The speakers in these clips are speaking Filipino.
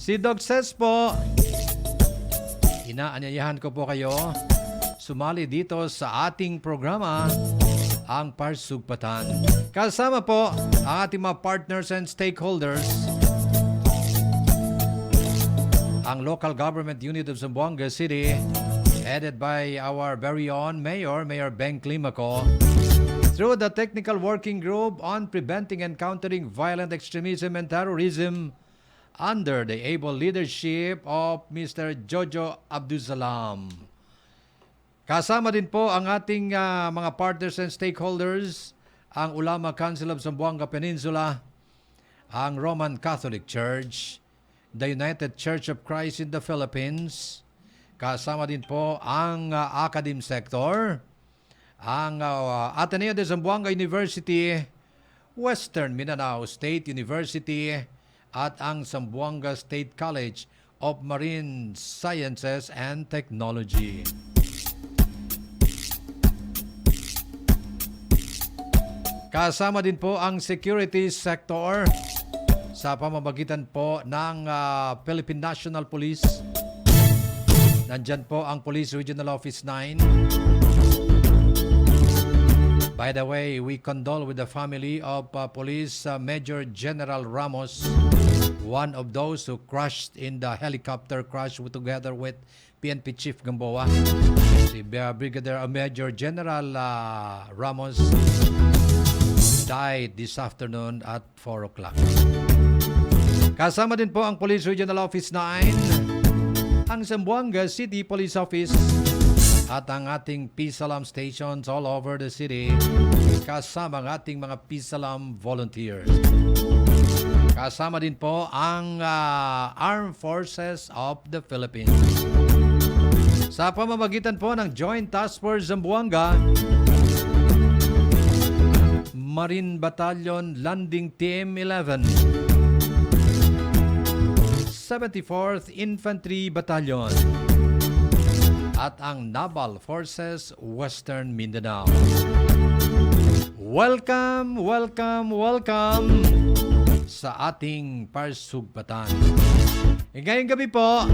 Si Doc Ses po, inaanyayahan ko po kayo sumali dito sa ating programa, ang Parsugpatan. Kasama po ang ating mga partners and stakeholders, ang local government unit of Zamboanga City, headed by our very own Mayor Beng Climaco, through the Technical Working Group on Preventing and Countering Violent Extremism and Terrorism under the able leadership of Mr. Jojo Abdusalam. Kasama din po ang ating mga partners and stakeholders, ang Ulama Council of Zamboanga Peninsula, ang Roman Catholic Church, the United Church of Christ in the Philippines. Kasama din po ang academic sector, ang Ateneo de Zamboanga University, Western Mindanao State University, at ang Zamboanga State College of Marine Sciences and Technology. Kasama din po ang security sector sa pamamagitan po ng Philippine National Police. Nandyan po ang Police Regional Office 9. By the way, we condole with the family of Police Major General Ramos, one of those who crashed in the helicopter crash together with PNP Chief Gamboa. Si Brigadier Major General Ramos died this afternoon at 4 o'clock. Kasama din po ang Police Regional Office 9, ang Zamboanga City Police Office, at ang ating peace alarm stations all over the city, kasama ang ating mga peace alarm volunteers. Kasama din po ang Armed Forces of the Philippines. Sa pamamagitan po ng Joint Task Force Zamboanga, Marine Battalion Landing Team 11, 74th Infantry Battalion, at ang Naval Forces Western Mindanao. Welcome, welcome, welcome sa ating Parsugpatan. Ngayong gabi po,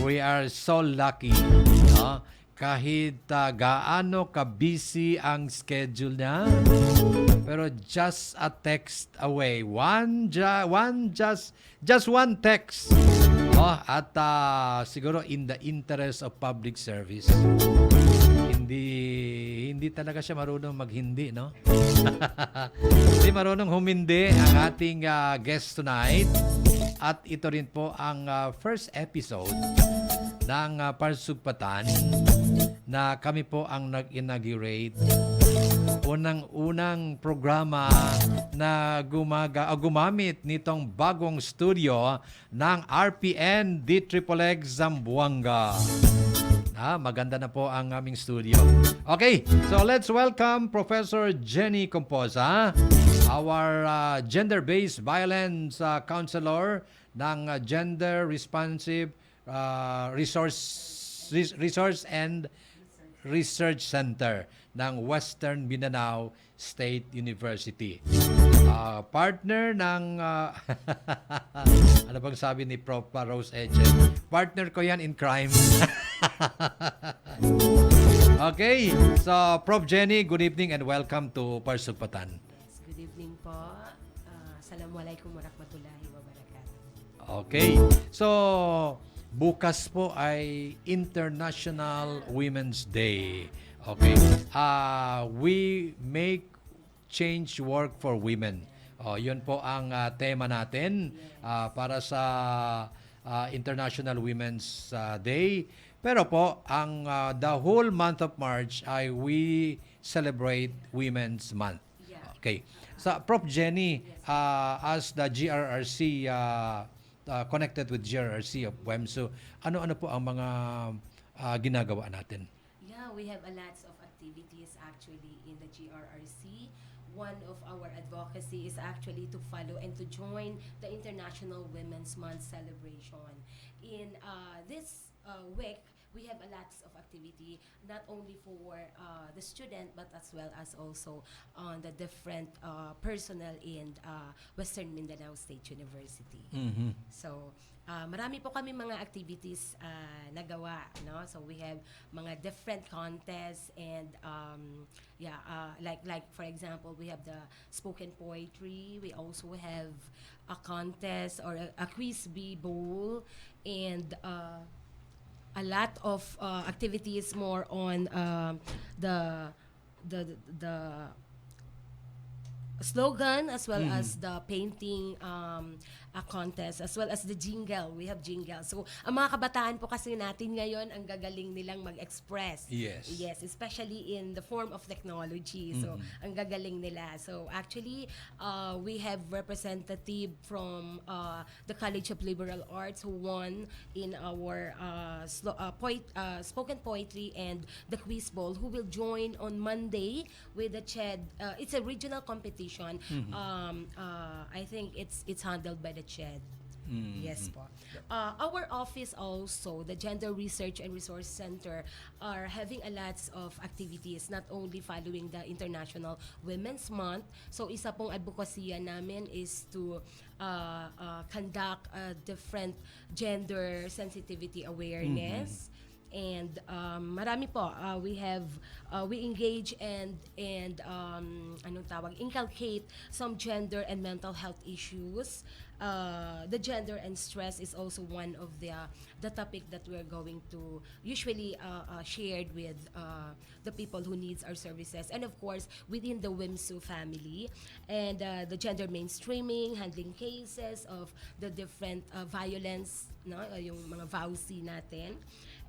we are so lucky, no? Kahit gaano ka-busy ang schedule niya, pero just a text away, just one text, at siguro in the interest of public service, hindi talaga siya marunong maghindi, no? Hindi marunong humindi ang ating guest tonight, at ito rin po ang first episode ng Parsugpatan na kami po ang nag-inaugurate. Unang-unang programa na gumamit nitong bagong studio ng RPN D-XXX Zamboanga. Maganda na po ang aming studio. Okay, so let's welcome Professor Jenny Composa, our gender-based violence counselor ng Gender Responsive Resource and Research Center ng Western Mindanao State University. Partner ng ano bang sabi ni Prof. Rose Eche? Partner ko yan in crime. Okay, so Prof. Jenny, good evening and welcome to Parsugpatan. Yes, good evening po. Assalamualaikum warahmatullahi wabarakatuh. Okay, so bukas po ay International Women's Day. Okay. We make change work for women. Yun po ang tema natin para sa International Women's Day. Pero po, ang the whole month of March ay we celebrate Women's Month. Okay. So, Prof. Jenny, as the GRRC connected with GRRC of WEMSU, ano-ano po ang mga ginagawa natin? Yeah, we have a lots of activities actually in the GRRC. One of our advocacy is actually to follow and to join the International Women's Month celebration. In this week, we have a lots of activity, not only for the student, but as well as also on the different personnel in Western Mindanao State University. Mhm. So, marami po kami mga activities nagawa, no? So we have mga different contests and like for example, we have the spoken poetry. We also have a contest or a quiz bee bowl and a lot of activities more on the the slogan as well as the painting contest as well as the jingle. We have jingle. So, ang mga kabataan po kasi natin ngayon, ang gagaling nilang mag-express. Yes. Yes, especially in the form of technology. So, ang gagaling nila. So, actually, we have representative from the College of Liberal Arts who won in our spoken poetry and the quiz bowl who will join on Monday with the CHED. It's a regional competition. I think it's handled by the CHED. Yes po. Our office also, the Gender Research and Resource Center, are having a lots of activities, not only following the International Women's Month. So isa pong advokasya namin is to conduct different gender sensitivity awareness. And marami po we engage and anong tawag, inculcate some gender and mental health issues. The gender and stress is also one of the topic that we're going to usually shared with the people who needs our services, and of course within the WIMSU family, and the gender mainstreaming, handling cases of the different violence, no, yung mga VAUSI natin.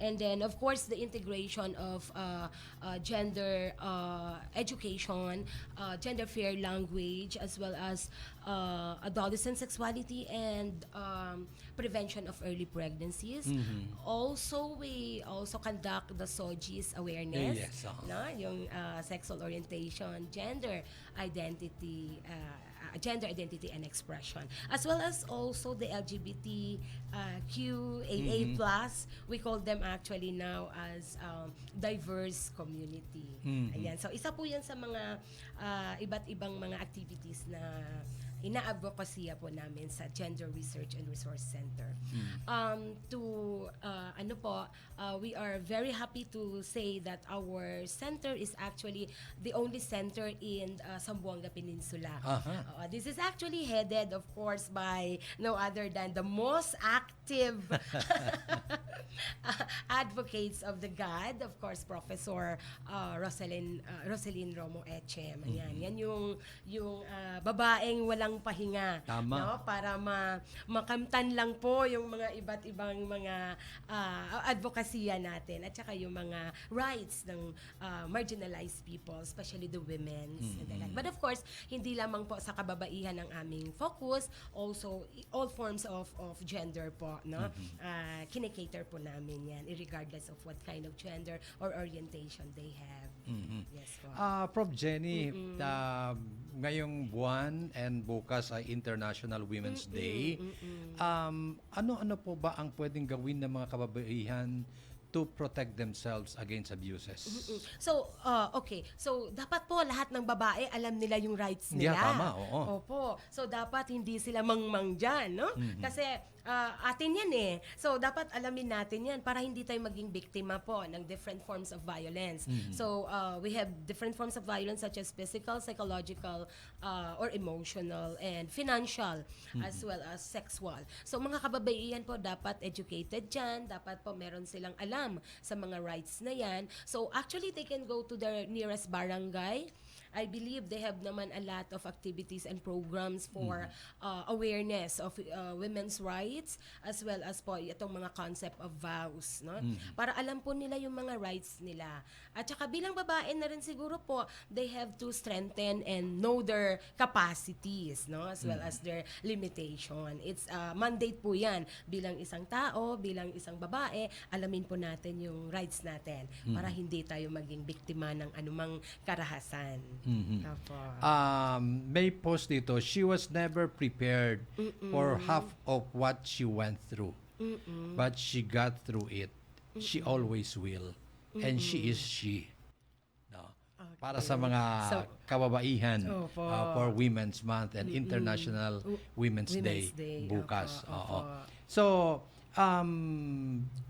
And then, of course, the integration of gender education, gender fair language, as well as adolescent sexuality and prevention of early pregnancies. Also, we also conduct the SOGIs awareness, Yes, no? Yung sexual orientation, gender identity and expression, as well as also the LGBTQAA+. We call them actually now as diverse community. Ayan. So isa po yan sa mga iba't ibang mga activities na ina-advocasya po namin sa Gender Research and Resource Center. We are very happy to say that our center is actually the only center in Zamboanga Peninsula. This is actually headed, of course, by no other than the most active advocates of the God, of course, Professor Rosalyn Romo Echem. Ayan, yan yung babaeng walang pahinga. Tama. No? Para makamtan lang po yung mga iba't ibang mga advokasya natin at saka yung mga rights ng marginalized people, especially the women. But of course, hindi lamang po sa kababaihan ang aming focus, also all forms of gender po, no? Kinikater po namin yan, regardless of what kind of gender or orientation they have. Yes po. Prof. Jenny, ngayong buwan and bukas ay International Women's Day. Ano-ano po ba ang pwedeng gawin ng mga kababaihan to protect themselves against abuses? So, okay. So, dapat po lahat ng babae alam nila yung rights nila. Yeah, tama. Oo. Opo. So, dapat hindi sila mangmang dyan, no? Kasi, atin yan eh. So, dapat alamin natin yan para hindi tayo maging biktima po ng different forms of violence. So, we have different forms of violence such as physical, psychological, or emotional, and financial, as well as sexual. So, mga kababaihan po dapat educated dyan. Dapat po meron silang alam sa mga rights na yan. So, actually, they can go to their nearest barangay. I believe they have naman a lot of activities and programs for awareness of women's rights, as well as po itong mga concept of vows, no? Para alam po nila yung mga rights nila. At saka bilang babae na rin siguro po, they have to strengthen and know their capacities, no? As well as their limitation. It's mandate po yan. Bilang isang tao, bilang isang babae, alamin po natin yung rights natin para hindi tayo maging biktima ng anumang karahasan. Apo. May post dito, she was never prepared for half of what she went through. But she got through it. she always will. And she is she. No. Para sa Okay. mga So, kababaihan Opo. for Women's Month and International Women's Day Women's Day. bukas. Opo, Oo. opo. So,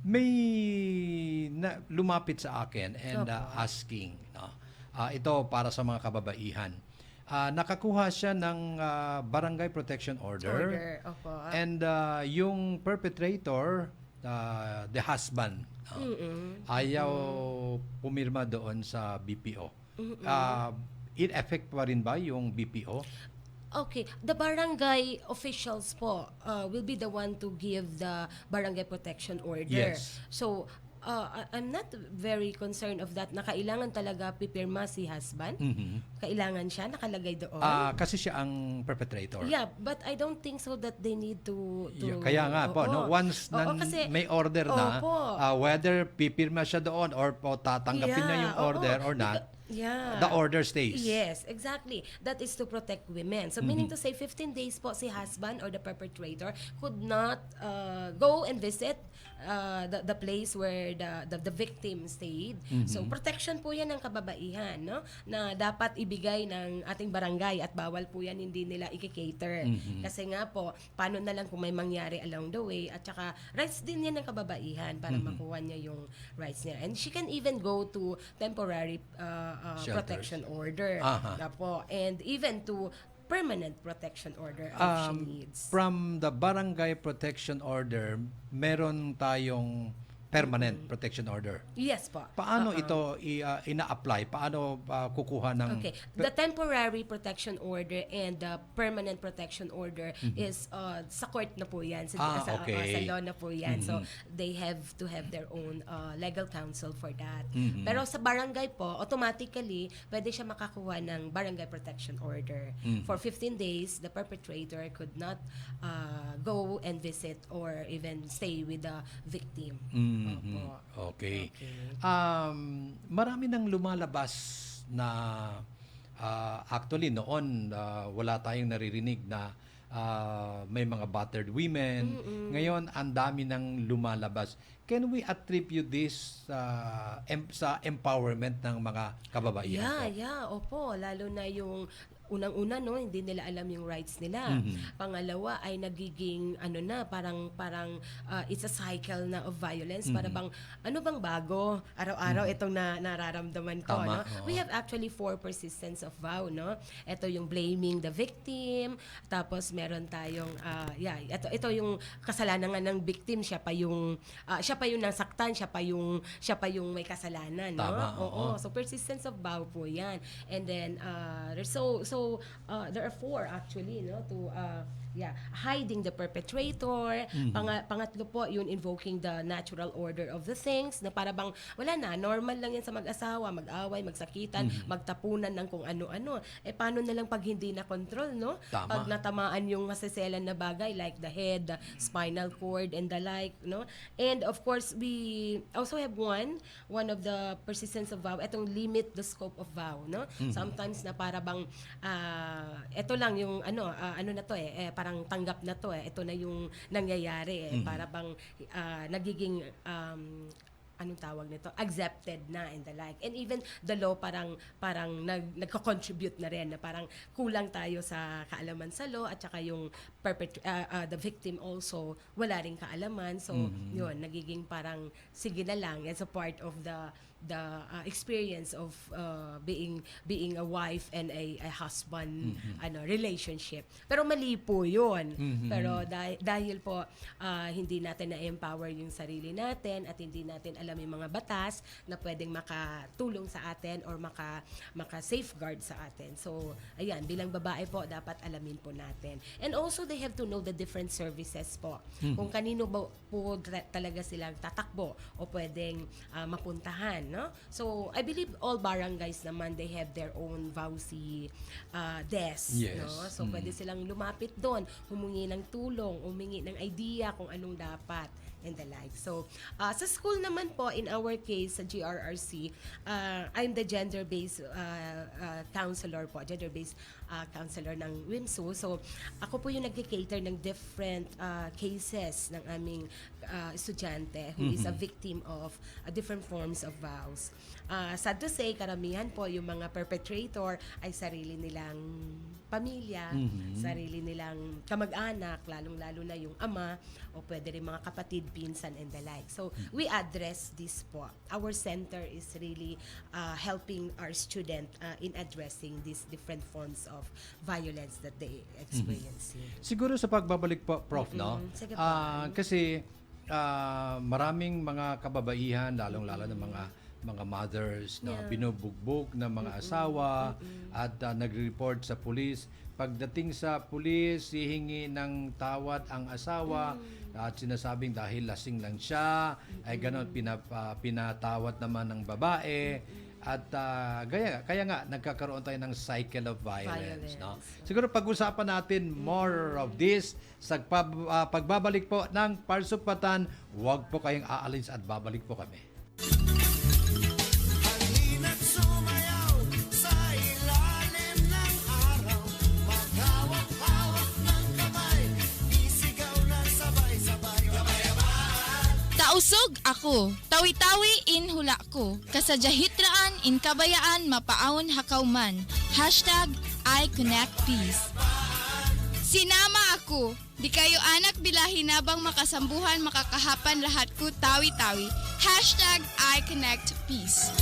may lumapit sa akin and asking, no? Ito para sa mga kababaihan. Nakakuha siya ng Barangay Protection Order. Opo. And yung perpetrator, the husband, ayaw pumirma doon sa BPO. In effect pa rin ba yung BPO? Okay, the barangay officials po will be the one to give the barangay protection order. Yes. So, I'm not very concerned of that na kailangan talaga pipirma si husband. Kailangan siya nakalagay doon. Kasi siya ang perpetrator. Yeah, but I don't think so that they need to Yeah, kaya nga po, no? Once may order na, whether pipirma siya doon or tatanggapin na yung order or not, the order stays. Yes, exactly. That is to protect women. So meaning to say 15 days po si husband or the perpetrator could not go and visit the place where the victim stayed. So protection po yan ng kababaihan, no? Na dapat ibigay ng ating barangay at bawal po yan hindi nila i-cater. Kasi nga po, paano na lang kung may mangyari along the way at saka rights din yan ng kababaihan para makuha niya yung rights niya. And she can even go to temporary protection order. Na po. And even to permanent protection order if she needs. From the Barangay Protection Order, meron tayong permanent protection order. Yes po. Paano ito ina-apply? Paano kukuha ng... Okay. The temporary protection order and the permanent protection order is sa court na po yan. Sa law na po yan. So, they have to have their own legal counsel for that. Pero sa barangay po, automatically, pwede siya makakuha ng barangay protection order. For 15 days, the perpetrator could not go and visit or even stay with the victim. Okay. Marami nang lumalabas na actually noon wala tayong naririnig na may mga battered women. Ngayon ang dami nang lumalabas. Can we attribute this sa empowerment ng mga kababaihan? Opo, lalo na yung unang-una, no, hindi nila alam yung rights nila. Pangalawa ay nagiging parang it's a cycle na of violence. Para bang ano bang bago araw-araw itong nararamdaman ko. Tama, No? We have actually 4 persistence of vow, no. Ito yung blaming the victim, tapos meron tayong ito yung kasalanan nga ng victim, siya pa yung nasaktan, siya pa yung may kasalanan, no. Tama, So persistence of vow po 'yan. And then there are 4 actually, no, to hiding the perpetrator. Pangatlo po yung invoking the natural order of the things, na para bang wala na, normal lang yan sa mag-asawa, mag-away, magsakitan, magtapunan ng kung ano-ano. Paano na lang pag hindi na control, no? Tama. Pag natamaan yung maseselan na bagay like the head, the spinal cord and the like, no? And of course, we also have one of the persistence of vow, etong limit the scope of vow, no? Sometimes na para bang ito lang yung na to parang tanggap na to ito na yung nangyayari para bang nagiging anong tawag nito, accepted na and the like. And even the law parang nagko-contribute na rin na parang kulang tayo sa kaalaman sa law at saka yung the victim also wala ring kaalaman. So yun, nagiging parang sige na lang, it's a part of the experience of being a wife and a husband relationship. Pero mali po 'yun. Pero dahil po hindi natin na-empower yung sarili natin at hindi natin alam yung mga batas na pwedeng makatulong sa atin or maka-safeguard sa atin. So, ayan, bilang babae po dapat alamin po natin. And also they have to know the different services po. Kung kanino ba po talaga silang tatakbo o pwedeng mapuntahan, no? So, I believe all barangays naman, they have their own VAUSI desk, Yes. no? So, pwede silang lumapit doon, humingi ng tulong, humingi ng idea kung anong dapat and the like. So, sa school naman po, in our case, sa GRRC, I'm the gender-based counselor po, gender-based counselor ng WIMSU. So, ako po yung nag-cater ng different cases ng aming estudyante who is a victim of different forms of vows. Sad to say, karamihan po yung mga perpetrator ay sarili nilang pamilya, sarili nilang kamag-anak, lalong-lalo na yung ama, o pwede rin mga kapatid, pinsan, and the like. So, we address this po. Our center is really helping our student in addressing these different forms of violence that they experience. Siguro sa pagbabalik po, Prof, no? Sige po. Kasi maraming mga kababaihan, lalong-lalo ng mga mothers na binubugbog ng mga asawa at nagre-report sa pulis. Pagdating sa pulis, hihingi ng tawad ang asawa at sinasabing dahil lasing lang siya, ay gano'n pinatawad naman ng babae. At kaya nga nagkakaroon tayo ng cycle of violence. No? Siguro pag-usapan natin more of this sa pagbabalik po ng Parsupatan. Huwag po kayong aalis at babalik po kami. Tausog ako, tawi-tawi in hula ko, kasadyahitraan in kabayaan mapaawon hakauman, #I connect peace. Sinama ako, di kayo anak bila hinabang makasambuhan makakahapan lahat ko tawi-tawi, #I connect peace.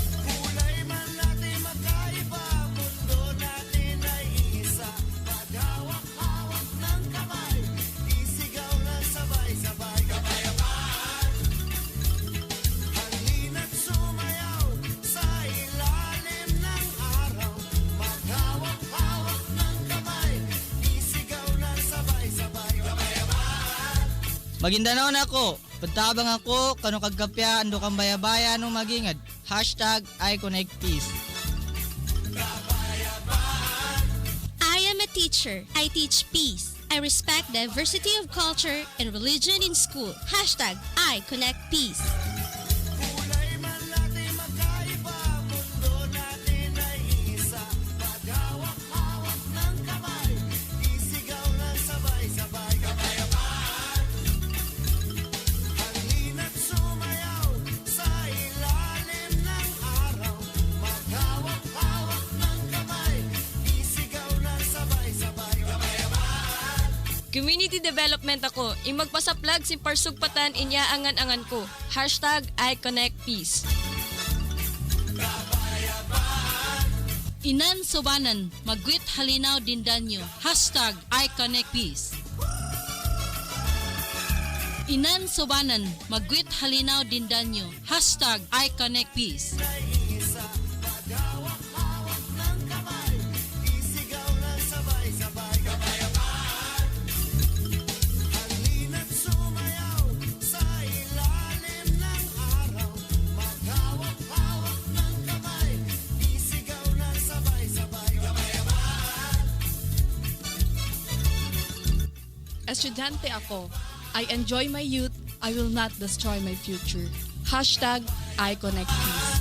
Maguindanao na ako, pagtabang ako, kano kagkapya, ando kang baya-baya, anong magingad, #I connect peace. I am a teacher. I teach peace. I respect diversity of culture and religion in school. #I connect peace. Community development ako. Imagpasaplag si Parsugpatan inyaangan-angan ko. #I connect peace. Inan sobanan, magwit halinaw dindanyo. #I connect peace. Inan sobanan, magwit halinaw dindanyo. #I connect peace. Estudyante ako. I enjoy my youth. I will not destroy my future. #I connect peace.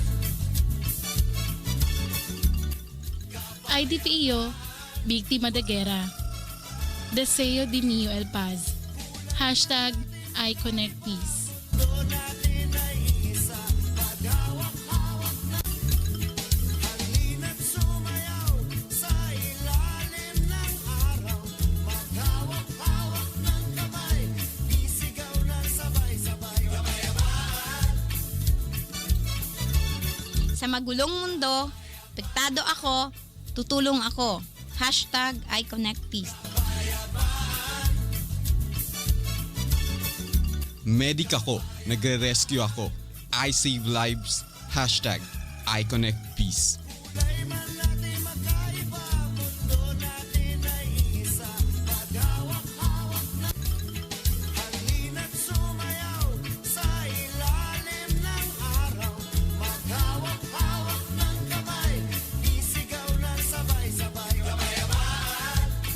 IDPio, biktima de guerra. Deseo de mio el paz. #I connect peace. Sa magulong mundo, pektado ako, tutulong ako. #I connect peace. Medic ako, nagre-rescue ako. I save lives. #I connect peace.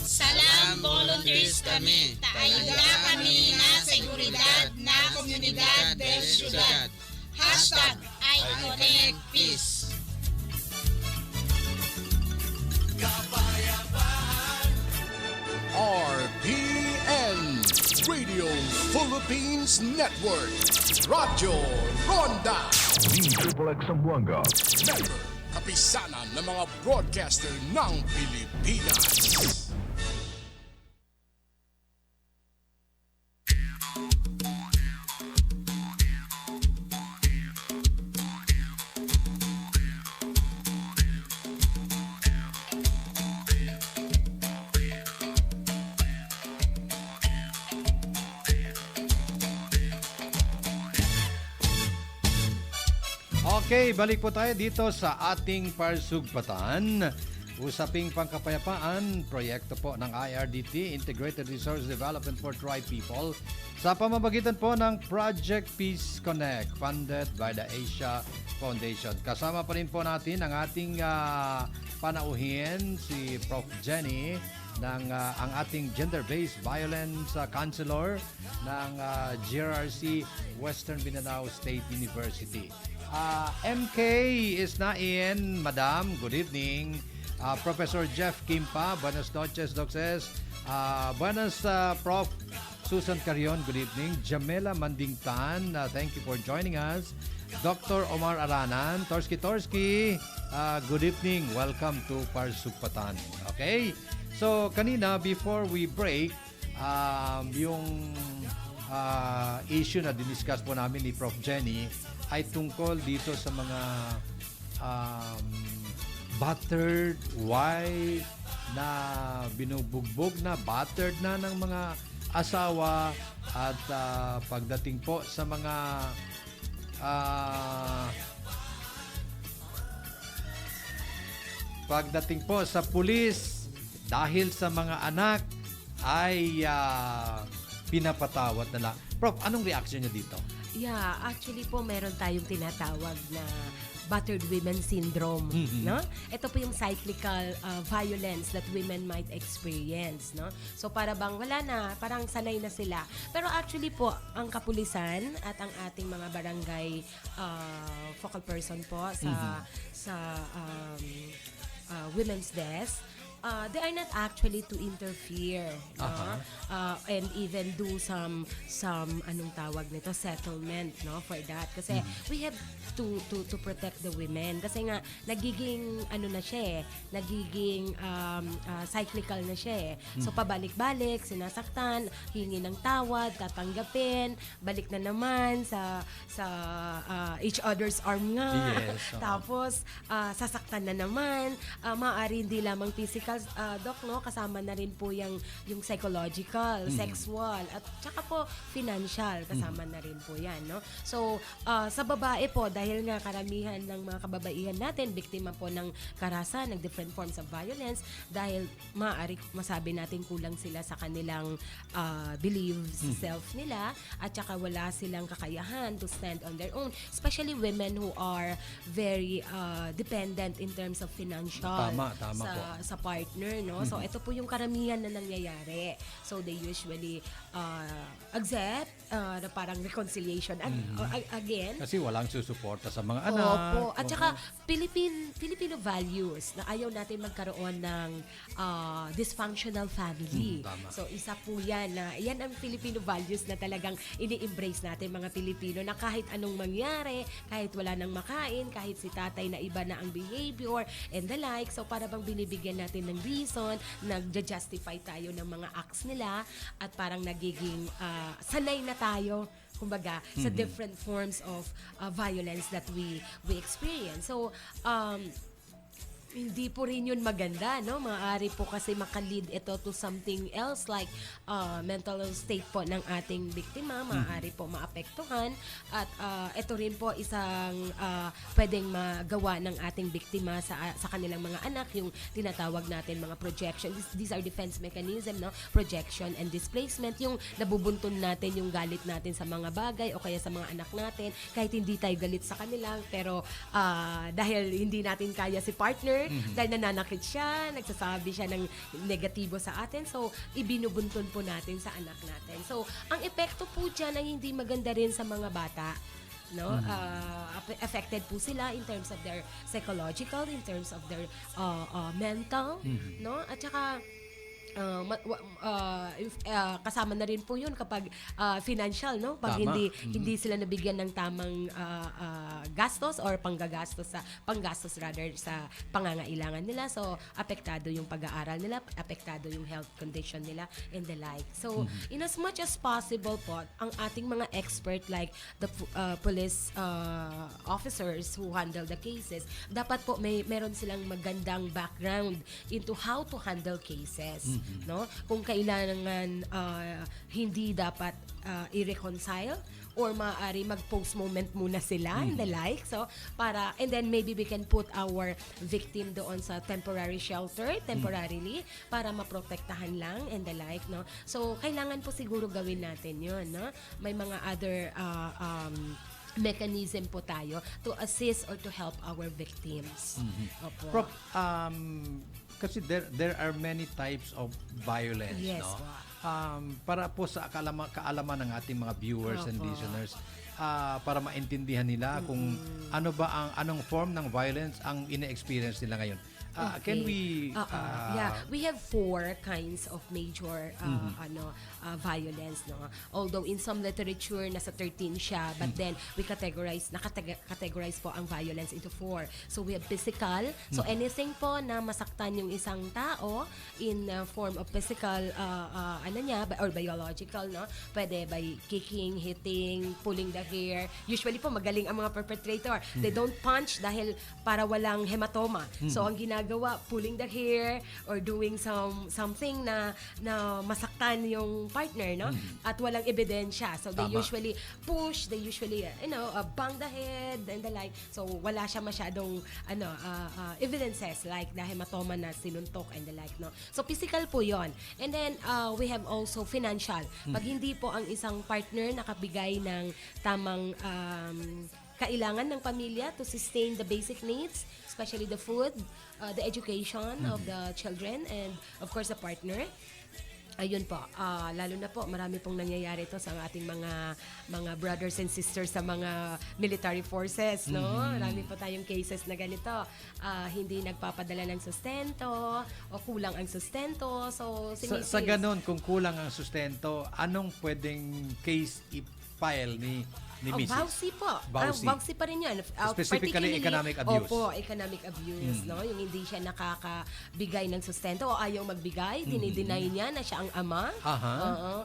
Salam, volunteers. kami. Taanda kami na seguridad na komunidad de syudad. Hashtag I Connect Peace. RPN Radio Philippines Network. Radyo Ronda. Triple X Zamboanga. Member, kapisanan ng mga broadcaster ng Pilipinas. Okay, balik po tayo dito sa ating parsugpatan. Usaping pangkapayapaan, proyekto po ng IRDT, Integrated Resource Development for Tri People, sa pamamagitan po ng Project Peace Connect, funded by the Asia Foundation. Kasama pa rin po natin ang ating panauhin, si Prof. Jenny, ng ang ating gender-based violence counselor ng GRRC Western Mindanao State University. MK is na in, Madam. Good evening. Professor Jeff Kimpa, buenas noches, Docs. Buenas, Prof. Susan Carion, good evening. Jamela Mandingtan, thank you for joining us. Dr. Omar Aranan, Torski, good evening. Welcome to Parsugpatan. Okay? So, kanina, before we break, yung issue na diniscuss po namin ni Prof. Jenny ay tungkol dito sa mga battered wife na binubugbog na, battered na ng mga asawa at pagdating po sa mga pagdating po sa pulis dahil sa mga anak ay pinapatawad na lang. Prof, anong reaction niyo dito? Yeah, actually po meron tayong tinatawag na battered women syndrome, no? Ito po yung cyclical violence that women might experience, no? So para bang wala na, parang sanay na sila. Pero actually po, ang kapulisan at ang ating mga barangay focal person po sa women's desk, they are not actually to interfere, and even do some anong tawag nito, settlement, no, for that, kasi we have to protect the women, kasi nga nagiging ano na siya, nagiging cyclical na siya, so pabalik-balik, sinasaktan, hingi ng tawad, tatanggapin, balik na naman sa each other's arm nga. Yes, tapos sasaktan na naman, maaari hindi lamang physical, Doc, no, kasama na rin po yung psychological, sexual, at saka po financial, kasama na rin po yan, no? So sa babae po, dahil nga karamihan ng mga kababaihan natin biktima po ng karahasan, ng different forms of violence, dahil maaari masabi natin kulang sila sa kanilang beliefs, self nila, at saka wala silang kakayahan to stand on their own, especially women who are very dependent in terms of financial sa partner, no? So ito po yung karamihan na nangyayari. So they usually accept na parang reconciliation again. Kasi walang susuporta sa mga anak. Opo. At saka Filipino values na ayaw natin magkaroon ng dysfunctional family. So isa po yan ang Filipino values na talagang ini-embrace natin mga Pilipino, na kahit anong mangyari, kahit wala nang makain, kahit si tatay na iba na ang behavior and the like, so para bang binibigyan natin ng reason, nagja-justify tayo ng mga acts nila, at parang nagiging sanay na tayo, kumbaga, sa different forms of violence that we experience. So hindi po rin yun maganda, no? Maaari po kasi makalid ito to something else, like mental state po ng ating biktima, maaari po maapektuhan, at ito rin po isang pwedeng magawa ng ating biktima sa kanilang mga anak, yung tinatawag natin mga projection. These are defense mechanism, no? Projection and displacement, yung nabubuntun natin yung galit natin sa mga bagay o kaya sa mga anak natin, kahit hindi tayo galit sa kanila, pero dahil hindi natin kaya si partner, alert dahil nananakit siya, nagsasabi siya ng negatibo sa atin. So, ibinubuntun po natin sa anak natin. So, ang epekto po dyan ay hindi maganda rin sa mga bata. No, affected po sila in terms of their psychological, in terms of their mental, no, at saka kasama na rin po yun kapag financial, no? Pag Tama. hindi sila nabigyan ng tamang gastos or panggastos rather sa pangangailangan nila. So, apektado yung pag-aaral nila, apektado yung health condition nila and the like. So, in as much as possible po, ang ating mga expert like the police officers who handle the cases, dapat po meron silang magandang background into how to handle cases. No, kung kailangan hindi dapat i-reconcile or maaari mag-post moment muna sila and the like, so and then maybe we can put our victim doon sa temporary shelter temporarily para maprotektahan lang and the like, no. So kailangan po siguro gawin natin yun, no. May mga other mechanism po tayo to assist or to help our victims. Opo. Prof, kasi there are many types of violence, Yes, no? po. Para po sa kaalaman ng ating mga viewers and Opo. listeners, para maintindihan nila kung anong form ng violence ang ine-experience nila ngayon. Can we we have 4 kinds of major violence, no. Although in some literature nasa 13 siya, but then we categorize po ang violence into 4. So we have physical, so anything po na masaktan yung isang tao in form of physical or biological, no. Pwede by kicking, hitting, pulling the hair. Usually po magaling ang mga perpetrator. They don't punch dahil para walang hematoma. So ang ginagawa, pulling the hair or doing something na masaktan yung partner, no? At walang ebidensya. So they Tama. usually push, they usually bang the head and the like. So wala siya masyadong evidences like the hematoma na sinuntok and the like, no. So physical po 'yon. And then we have also financial. Pag hindi po ang isang partner nakabigay ng tamang kailangan ng pamilya to sustain the basic needs, especially the food, the education of the children, and of course the partner. Ayun po, lalo na po marami pong nangyayari ito sa ating mga brothers and sisters sa mga military forces, no? Marami po tayong cases na ganito. Hindi nagpapadala ng sustento o kulang ang sustento. So sa ganun, kung kulang ang sustento, anong pwedeng case i-file ni Mrs.? Vowsy po. Vowsy. Vowsy pa rin yun. Specifically, Particularly, economic abuse. Opo, economic abuse. No? Yung hindi siya nakakabigay ng sustento o ayaw magbigay, dinideny niya na siya ang ama.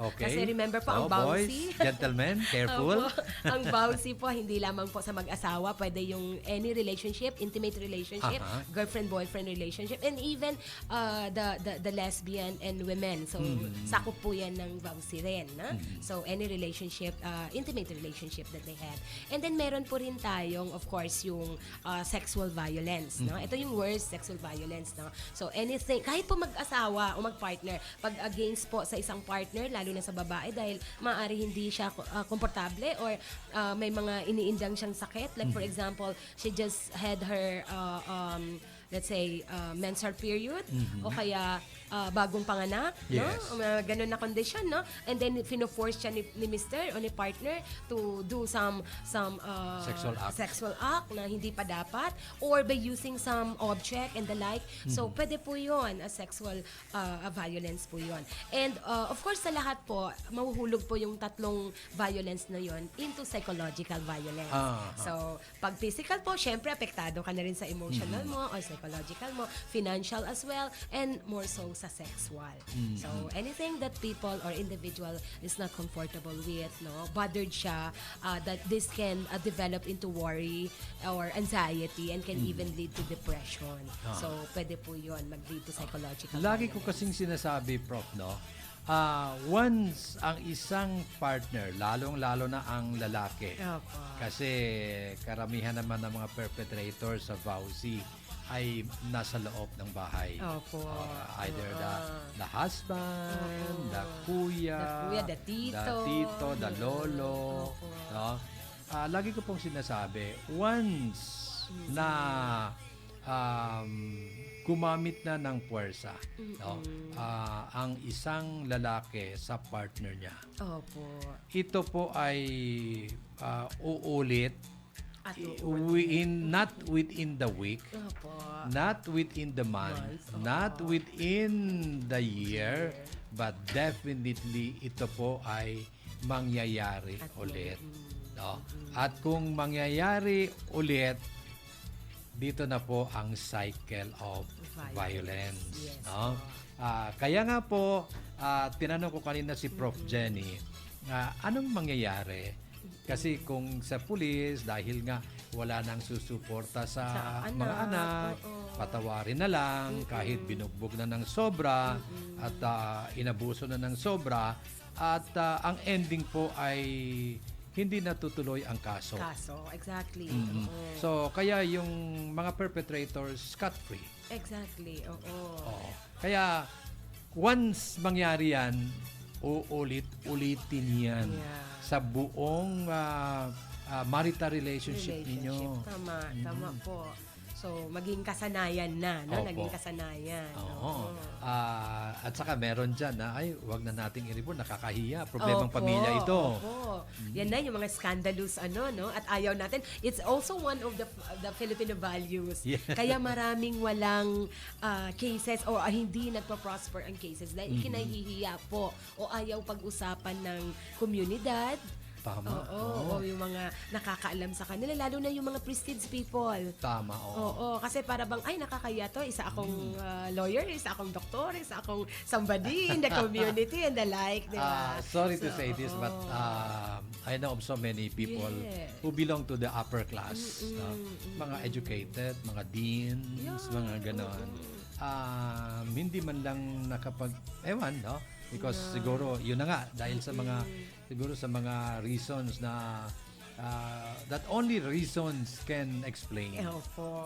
Okay. Kasi remember po, ang Boys, Vowsy. gentlemen, careful. Opo, ang Vowsy po, hindi lamang po sa mag-asawa, pwede yung any relationship, intimate relationship, girlfriend-boyfriend relationship, and even the lesbian and women. So, sakop po yan ng Vowsy rin. Na? So, any relationship, intimate relationship that they have. And then meron po rin tayong, of course, yung sexual violence, no? Ito yung worst sexual violence, no? So anything, kahit po mag-asawa o mag-partner, pag against po sa isang partner, lalo na sa babae, dahil maaari hindi siya komportable or may mga iniindang siyang sakit. Like for example, she just had her let's say, menstrual period o kaya bagong panganak, Yes. no? Ganun na condition, no? And then fino-force siya ni mister o ni partner to do some sexual act na hindi pa dapat or by using some object and the like. So, pwede po yun, a sexual violence po yun. And of course, sa lahat po, mahuhulog po yung tatlong violence na yun into psychological violence. So, pag physical po, syempre, apektado ka na rin sa emotional mo or psychological mo, financial as well, and more so sa sexual. So, anything that people or individual is not comfortable with, no, bothered siya, that this can develop into worry or anxiety and can even lead to depression. So, pwede po yun mag-lead to psychological Lagi ko violence. kasing sinasabi, Prof, no? Once ang isang partner, lalong-lalo na ang lalaki, Opo. kasi karamihan naman ng mga perpetrators sa Vowsy ay nasa loob ng bahay. Opo. Either the husband, the kuya, the tito, the lolo. Opo. No? Lagi ko pong sinasabi, once na gumamit na ng puwersa, no? Ang isang lalaki sa partner niya. Opo. Ito po ay uulit At not within the week, Opo. not within the month, not within the year, but definitely ito po ay mangyayari ulit. No? At kung mangyayari ulit, dito na po ang cycle of violence. Yes, No? Kaya nga po, tinanong ko kanina si Prof. Jenny, anong mangyayari? Kasi kung sa pulis, dahil nga wala nang susuporta sa mga anak, patawarin na lang kahit binugbog na ng sobra at inabuso na ng sobra at ang ending po ay hindi natutuloy ang kaso. Exactly. So, kaya yung mga perpetrators scot-free. Exactly, Oo. Kaya, once mangyari yan, uulit-ulitin yan sa buong marital relationship ninyo. Tama po. So, maging kasanayan na, no? Opo. Naging kasanayan. Oo. At saka meron dyan na, wag na nating i-report, nakakahiya, problemang pamilya ito. Opo. Yan na yung mga scandalous no? At ayaw natin. It's also one of the Filipino values. Yeah. Kaya maraming walang cases o hindi nagpa-prosper ang cases dahil kinahihiya po o ayaw pag-usapan ng komunidad. Tama. Oo, yung mga nakakaalam sa kanila, lalo na yung mga prestige people. Tama, Oo, kasi para bang, nakakaya to, isa akong lawyer, isa akong doktor, isa akong somebody in the community and the like, di ba? Sorry to say this, but I know of so many people who belong to the upper class. No? Mga educated, mga deans, mga ganon. Hindi man lang no? Because siguro, yun na nga, dahil sa mga, siguro sa mga reasons na, that only reasons can explain. Opo.